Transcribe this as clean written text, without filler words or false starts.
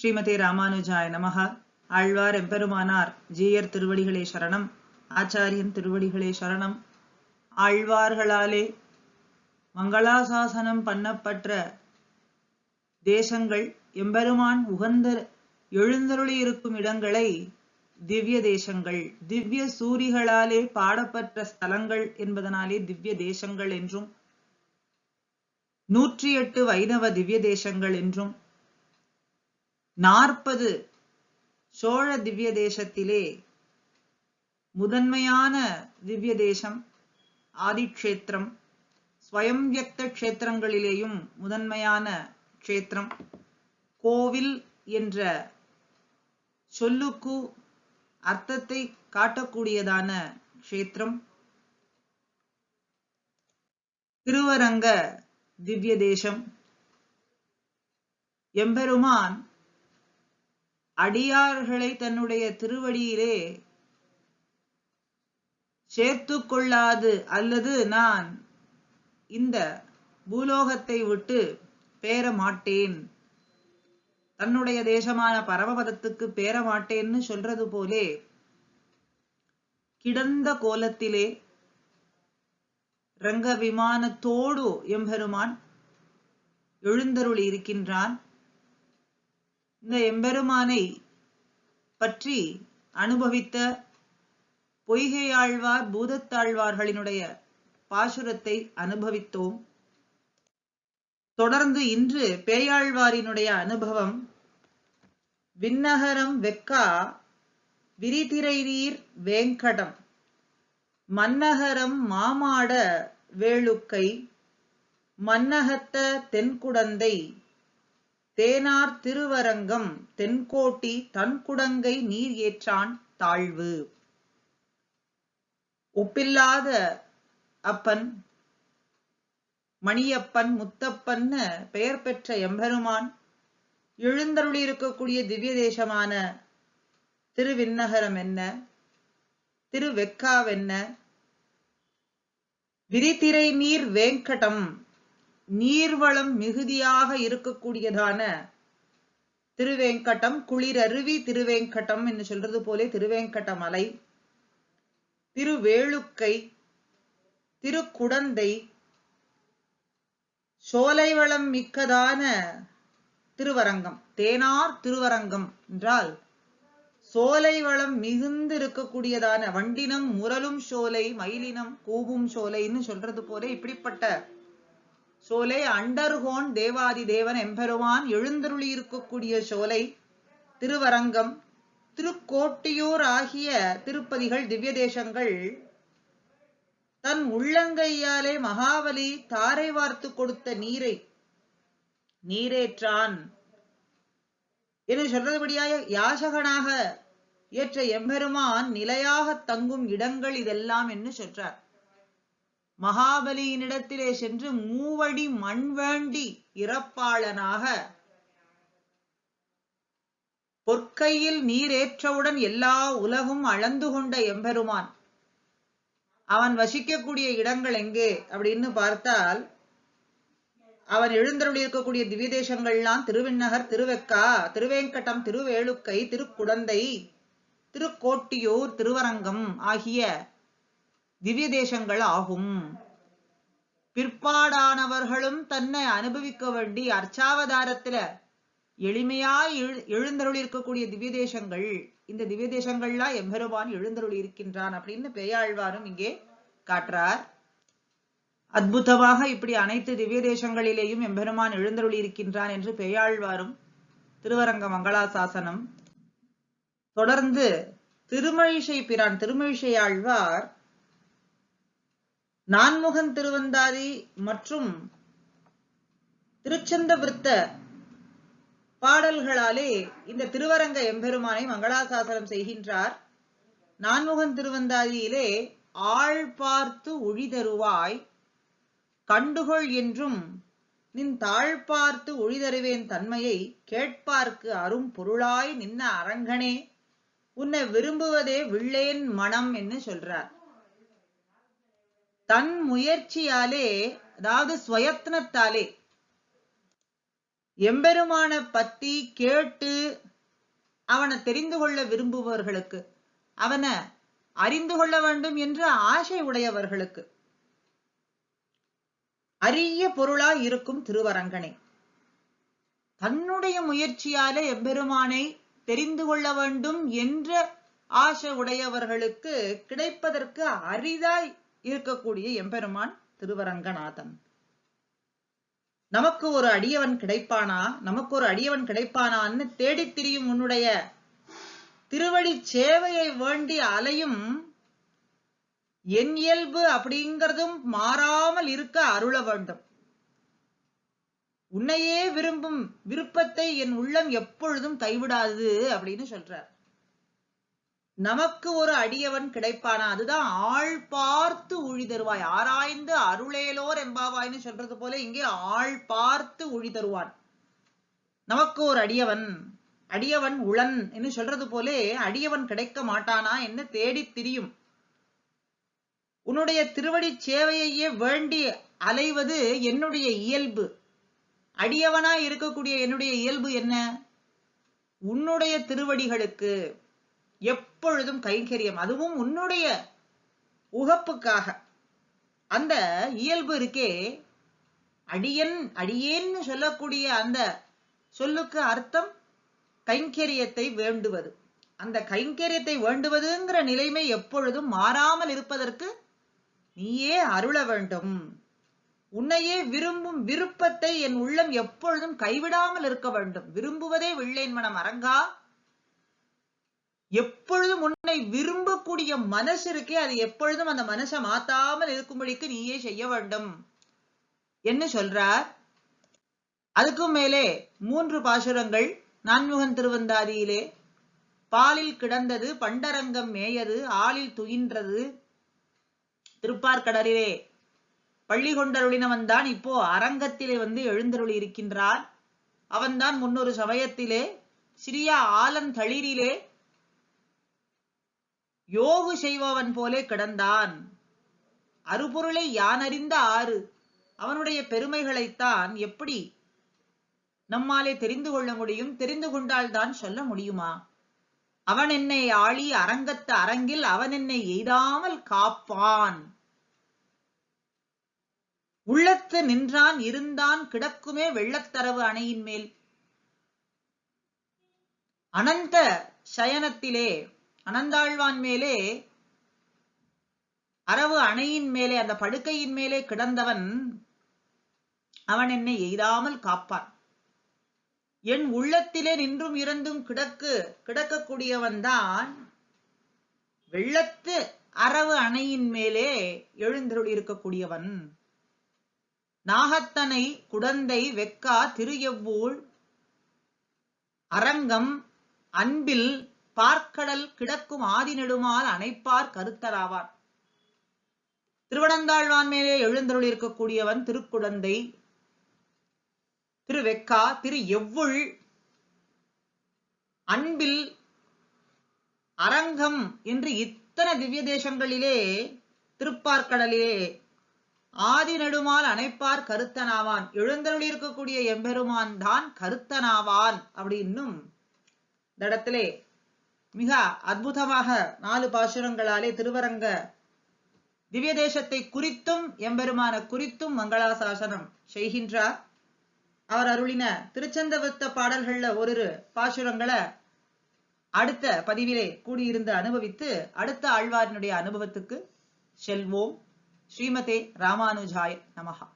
ஸ்ரீமதே ராமானுஜாய நமஹ. ஆழ்வார் எம்பெருமானார் ஜீயர் திருவடிகளே சரணம். ஆச்சாரியன் திருவடிகளே சரணம். ஆழ்வார்களாலே மங்களாசாசனம் பண்ணப்பட்ட தேசங்கள், எம்பெருமான் உகந்த எழுந்தருளி இருக்கும் இடங்களை திவ்ய தேசங்கள், திவ்ய சூரிகளாலே பாடப்பட்ட ஸ்தலங்கள் என்பதனாலே திவ்ய தேசங்கள் என்றும், 108 வைணவ திவ்ய தேசங்கள் என்றும், 40 சோழ திவ்ய தேசத்திலே முதன்மையான திவ்ய தேசம் ஆதிக்ஷேத்திரம், ஸ்வயம் வியக்த க்ஷேத்திரங்களிலேயும் முதன்மையான க்ஷேத்திரம், கோவில் என்ற சொல்லுக்கு அர்த்தத்தை காட்டக்கூடியதான க்ஷேத்திரம், திருவரங்க திவ்ய தேசம். எம்பெருமான் அடியார்களை தன்னுடைய திருவடியிலே சேர்த்து கொள்ளாது அல்லது நான் இந்த பூலோகத்தை விட்டு பேர மாட்டேன், தன்னுடைய தேசமான பரமபதத்துக்கு பேர மாட்டேன்னு சொல்றது போலே கிடந்த கோலத்திலே ரங்க விமானத்தோடு எம்பெருமான் எழுந்தருளி இருக்கின்றான். இந்த எம்பெருமானை பற்றி அனுபவித்த பொய்கையாழ்வார் பூதத்தாழ்வார்களினுடைய பாசுரத்தை அனுபவித்தோம். தொடர்ந்து இன்று பேயாழ்வாரினுடைய அனுபவம். விண்ணகரம் வெக்கா விரிதிரை நீர் வேங்கடம், மன்னகரம் மாமாட வேளுக்கை, மன்னகத்த தென்குடந்தை, தேனார் திருவரங்கம் தென்கோட்டி தன்குடங்கை நீர் ஏற்றான் தாழ்வு. ஒப்பில்லாத அப்பன், மணியப்பன், முத்தப்பன் பெயர் பெற்ற எம்பெருமான் எழுந்தருளி இருக்கக்கூடிய திவ்ய தேசமான திருவிண்ணகரம் என்ன, திருவெக்காவென்ன, விரிதிரை நீர் வேங்கடம் நீர்வளம் மிகுதியாக இருக்கக்கூடியதான திருவேங்கடம், குளிரருவி திருவேங்கடம் என்று சொல்றது போலே திருவேங்கட மலை, திருவேளுக்கை, திருக்குடந்தை, சோலைவளம் மிக்கதான திருவரங்கம். தேனார் திருவரங்கம் என்றால் சோலை வளம் மிகுந்து இருக்கக்கூடியதான வண்டினம் முரலும் சோலை, மயிலினம் கூவும் சோலைன்னு சொல்றது போல இப்படிப்பட்ட சோலை, அண்டர்கோன் தேவாதி தேவன் எம்பெருமான் எழுந்தருளி இருக்கக்கூடிய சோலை திருவரங்கம், திருக்கோட்டியூர் ஆகிய திருப்பதிகள் திவ்ய தேசங்கள் தன் உள்ளங்கையாலே மகாபலி தாரை வார்த்து கொடுத்த நீரை நீரேற்றான் என்று சொல்றதுபடியாக யாசகனாக ஏற்ற எம்பெருமான் நிலையாக தங்கும் இடங்கள் இதெல்லாம் என்று சொல்றார். மகாபலியினிடத்திலே சென்று மூவடி மண் வேண்டி இறப்பாளனாக பொற்கையில் நீரேற்றவுடன் எல்லா உலகும் அளந்து கொண்ட எம்பெருமான் அவன் வசிக்கக்கூடிய இடங்கள் எங்கே அப்படின்னு பார்த்தால், அவன் எழுந்தருளி இருக்கக்கூடிய திவ்ய தேசங்கள்லாம் திருவிண்ணகர், திருவெக்கா, திருவேங்கடம், திருவேளுக்கை, திருக்குடந்தை, திருக்கோட்டியூர், திருவரங்கம் ஆகிய திவ்ய தேசங்கள் ஆகும். பிற்பாடானவர்களும் தன்னை அனுபவிக்க வேண்டி அர்ச்சாவதாரத்துல எளிமையாய் எழுந்தருளி இருக்கக்கூடிய திவ்ய தேசங்கள், இந்த திவ்ய தேசங்கள்லாம் எம்பெருமான் எழுந்தருளி இருக்கின்றான் அப்படின்னு பேயாழ்வாரும் இங்கே காட்டுறார். அற்புதமாக இப்படி அனைத்து திவ்ய தேசங்களிலேயும் எம்பெருமான் எழுந்தருளி இருக்கின்றான் என்று பேயாழ்வாரும் திருவரங்க மங்களாசாசனம். தொடர்ந்து திருமழிசை பிரான் திருமழிசை ஆழ்வார் நான்முகன் திருவந்தாதி மற்றும் திருச்சந்த விருத்த பாடல்களாலே இந்த திருவரங்க எம்பெருமானை மங்களாசாசனம் செய்கின்றார். நான்முகன் திருவந்தாதியிலே ஆள் பார்த்து ஒழி தருவாய் கண்டுகொள் என்றும் நின் தாழ் பார்த்து ஒழி தருவேன் தன்மையை கேட்பார்க்கு அரும் பொருளாய் நின்ன அரங்கனே உன்னை விரும்புவதே வில்லேன் மனம் என்று சொல்றார். தன் முயற்சியாலே, அதாவது ஸ்வயத்னத்தாலே எம்பெருமான பத்தி கேட்டு அவனை தெரிந்து கொள்ள விரும்புபவர்களுக்கு, அவனை அறிந்து கொள்ள வேண்டும் என்ற ஆசை உடையவர்களுக்கு அரிய பொருளாய் இருக்கும் திருவரங்கனே. தன்னுடைய முயற்சியால எம்பெருமானை தெரிந்து கொள்ள வேண்டும் என்ற ஆசை உடையவர்களுக்கு கிடைப்பதற்கு அரிதாய் இருக்கக்கூடிய எம்பெருமான் திருவரங்கநாதன். நமக்கு ஒரு அடியவன் கிடைப்பானான்னு தேடித் திரியும் உன்னுடைய திருவடி சேவையை வேண்டி அலையும் என் இயல்பு அப்படிங்கிறதும் மாறாமல் இருக்க அருள வேண்டும். உன்னையே விரும்பும் விருப்பத்தை என் உள்ளம் எப்பொழுதும் கைவிடாது அப்படின்னு சொல்றார். நமக்கு ஒரு அடியவன் கிடைப்பானா, அதுதான் ஆள் பார்த்து ஊழி தருவாய், ஆராய்ந்து அருளேலோர் எம்பாவாய்னு சொல்றது போல இங்கே ஆள் பார்த்து ஊழி தருவான். நமக்கு ஒரு அடியவன் உளன் என்று சொல்றது போலே அடியவன் கிடைக்க மாட்டானா என்று தேடி திரியும். உன்னுடைய திருவடி சேவையையே வேண்டி அலைவது என்னுடைய இயல்பு. அடியவனா இருக்கக்கூடிய என்னுடைய இயல்பு என்ன? உன்னுடைய திருவடிகளுக்கு எப்பொழுதும் கைங்கரியம், அதுவும் உன்னுடைய உகப்புக்காக. அந்த இயல்பு இருக்கே, அடியேன்னு சொல்லக்கூடிய அந்த சொல்லுக்கு அர்த்தம் கைங்கரியத்தை வேண்டுவது. அந்த கைங்கரியத்தை வேண்டுவதுங்கிற நிலைமை எப்பொழுதும் மாறாமல் இருப்பதற்கு நீயே அருள வேண்டும். உன்னையே விரும்பும் விருப்பத்தை என் உள்ளம் எப்பொழுதும் கைவிடாமல் இருக்க வேண்டும். விரும்புவதே வில்லேன் மனம் அரங்கா, எப்பொழுதும் உன்னை விரும்பக்கூடிய மனசு இருக்கே, அது எப்பொழுதும் அந்த மனசை மாத்தாமல் இருக்கும்படிக்கு நீயே செய்ய வேண்டும் என்று சொல்றார். அதுக்கும் மேலே 3 பாசுரங்கள் நான்முகன் திருவந்தாதியிலே. பாலில் கிடந்தது பண்டரங்கம் மேயது ஆளில் துயின்றது. திருப்பார்கடலிலே பள்ளி கொண்டருளினவன் தான் இப்போ அரங்கத்திலே எழுந்தருளி இருக்கின்றான். அவன்தான் முன்னொரு சமயத்திலே சிறிய ஆலந்தளிரிலே யோகு செய்பவன் போலே கிடந்தான். அருபொருளை யானறிந்த ஆறு, அவனுடைய பெருமைகளைத்தான் எப்படி நம்மாலே தெரிந்து கொள்ள முடியும்? தெரிந்து கொண்டால்தான் சொல்ல முடியுமா? அவன் என்னை ஆளி அரங்கத்து அரங்கில் அவன் என்னை எய்தாமல் காப்பான். உள்ளத்து நின்றான் இருந்தான் கிடக்குமே வெள்ளத்தரவு அணையின் மேல். அனந்த சயனத்திலே அனந்தாழ்வான் மேலே அரவு அணையின் மேலே அந்த படுக்கையின் மேலே கிடந்தவன் அவன் என்னை எய்தாமல் காப்பான். என் உள்ளத்திலே நின்றும் இறந்தும் கிடக்கக்கூடியவன் தான் வெள்ளத்து அரவு அணையின் மேலே எழுந்தருளி இருக்கக்கூடியவன். நாகத்தனை குடந்தை வெக்கா திரு எவ்வூழ் அரங்கம் அன்பில் பார்க்கடல் கிடக்கும் ஆதி நெடுமால் அணைப்பார் கருத்தராவான். திருவனந்தாழ்வான் மேலே எழுந்தருளி இருக்கக்கூடியவன் திருக்குடந்தை, திருவெக்கா, திரு எவ்வுள், அன்பில், அரங்கம் என்று இத்தனை திவ்ய தேசங்களிலே திருப்பார்கடலிலே ஆதி நெடுமால் அணைப்பார் கருத்தனாவான். எழுந்தருளி இருக்கக்கூடிய எம்பெருமான் தான் கருத்தனாவான். அப்படி இன்னும் இந்த இடத்திலே மிக அற்புதமாக 4 பாசுரங்களாலே திருவரங்க திவ்ய தேசத்தை குறித்தும் எம்பெருமான குறித்தும் மங்களாசாசனம் செய்கின்றார். அவர் அருளின திருச்சந்தவிருத்த பாடல்கள்ல ஒரு பாசுரங்களை அடுத்த பதிவிலே கூடியிருந்து அனுபவித்து அடுத்த ஆழ்வாரினுடைய அனுபவத்துக்கு செல்வோம். ஸ்ரீமதே ராமானுஜாய நமஹா.